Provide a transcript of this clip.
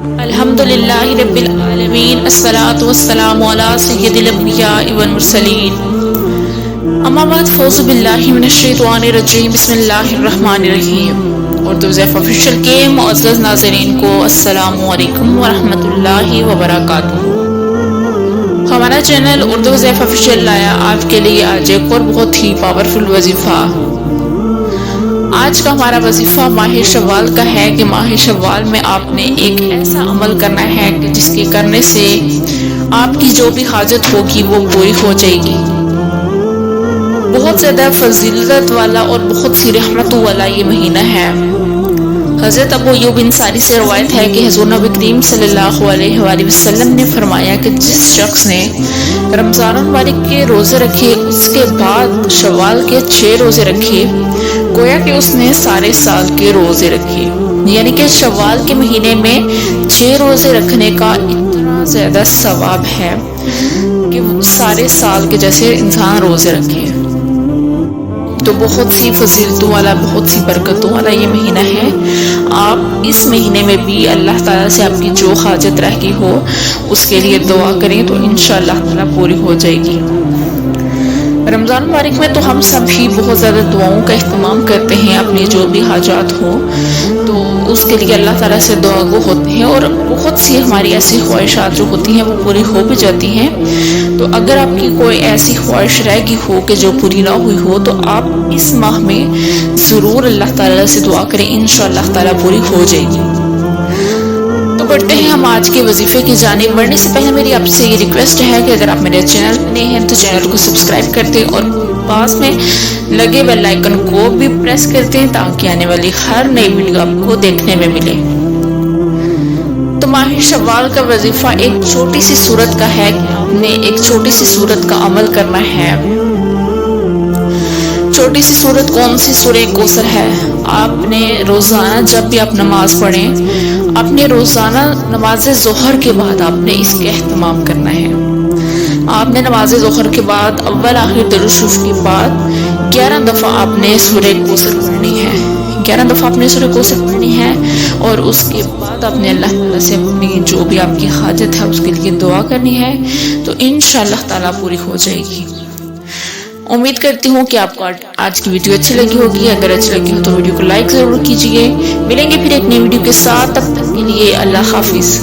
الحمدللہ رب العالمین، الصلاۃ والسلام علی سید الانبیاء والمرسلین، اما بعد، فاعوذ باللہ من الشیطان الرجیم، بسم اللہ الرحمن الرحیم۔ اردو زیف آفیشیل کے معزز ناظرین کو السلام علیکم ورحمۃ اللہ وبرکاتہ۔ ہمارا چینل اردو زیف آفیشیل لایا آپ کے لیے آج ایک اور بہت ہی پاورفل وظیفہ۔ آج کا ہمارا وظیفہ ماہ شوال کا ہے کہ ماہ شوال میں آپ نے ایک ایسا عمل کرنا ہے کہ جس کے کرنے سے آپ کی جو بھی حاجت ہوگی وہ پوری ہو جائے گی۔ بہت زیادہ فضیلت والا اور بہت سی رحمتوں والا یہ مہینہ ہے۔ حضرت ابو ایوب انصاری سے روایت ہے کہ حضور نبی کریم صلی اللہ علیہ وآلہ وسلم نے فرمایا کہ جس شخص نے رمضان المبارک کے روزے رکھے اس کے بعد شوال کے 6 روزے رکھے، گویا کہ اس نے سارے سال کے روزے رکھے، یعنی کہ شوال کے مہینے میں 6 روزے رکھنے کا اتنا زیادہ ثواب ہے کہ وہ سارے سال کے جیسے انسان روزے رکھے۔ تو بہت سی فضیلتوں والا، بہت سی برکتوں والا یہ مہینہ ہے۔ آپ اس مہینے میں بھی اللہ تعالیٰ سے آپ کی جو حاجت رہی ہو اس کے لیے دعا کریں تو انشاءاللہ تعالیٰ پوری ہو جائے گی۔ رمضان مبارک میں تو ہم سب ہی بہت زیادہ دعاؤں کا اہتمام کرتے ہیں، اپنی جو بھی حاجات ہوں تو اس کے لیے اللہ تعالیٰ سے دعا گو ہوتے ہیں، اور بہت سی ہماری ایسی خواہشات جو ہوتی ہیں وہ پوری ہو بھی جاتی ہیں۔ تو اگر آپ کی کوئی ایسی خواہش رہ گئی ہو کہ جو پوری نہ ہوئی ہو تو آپ اس ماہ میں ضرور اللہ تعالیٰ سے دعا کریں، انشاءاللہ تعالیٰ پوری ہو جائے گی۔ تو بڑھتے ہیں ہم آج کے وظیفے کی جانب۔ بڑھنے سے پہلے میری آپ سے یہ ریکویسٹ ہے کہ اگر آپ میرے چینل پر نئے ہیں تو چینل کو سبسکرائب کر دیں اور پاس میں لگے بیل آئیکن کو بھی پریس کر دیں تاکہ آنے والی ہر نئی ویڈیو آپ کو دیکھنے میں ملے۔ تو ماہ شوال کا وظیفہ ایک چھوٹی سی سورت کا ہے کہ آپ نے ایک چھوٹی سی سورت کا عمل کرنا ہے۔ چھوٹی سی سورت کون سی؟ سورہ کوثر ہے۔ آپ نے روزانہ جب بھی آپ نماز پڑھیں، اپنے روزانہ نماز ظہر کے بعد آپ نے اس کا اہتمام کرنا ہے۔ آپ نے نماز ظہر کے بعد اول آخر درود شریف کے بعد 11 دفعہ آپ نے سورہ کوثر پڑھنی ہے۔ 11 دفعہ آپ نے سورہ کوثر پڑھنی ہے، اور اس کے بعد آپ نے اللہ تعالیٰ سے اپنی جو بھی آپ کی حاجت ہے اس کے لیے دعا کرنی ہے، تو انشاءاللہ تعالیٰ پوری ہو جائے گی۔ امید کرتی ہوں کہ آپ کو آج کی ویڈیو اچھی لگی ہوگی۔ اگر اچھی لگی ہو تو ویڈیو کو لائک ضرور کیجیے۔ ملیں گے پھر ایک نئی ویڈیو کے ساتھ، تب تک کے لیے اللہ حافظ۔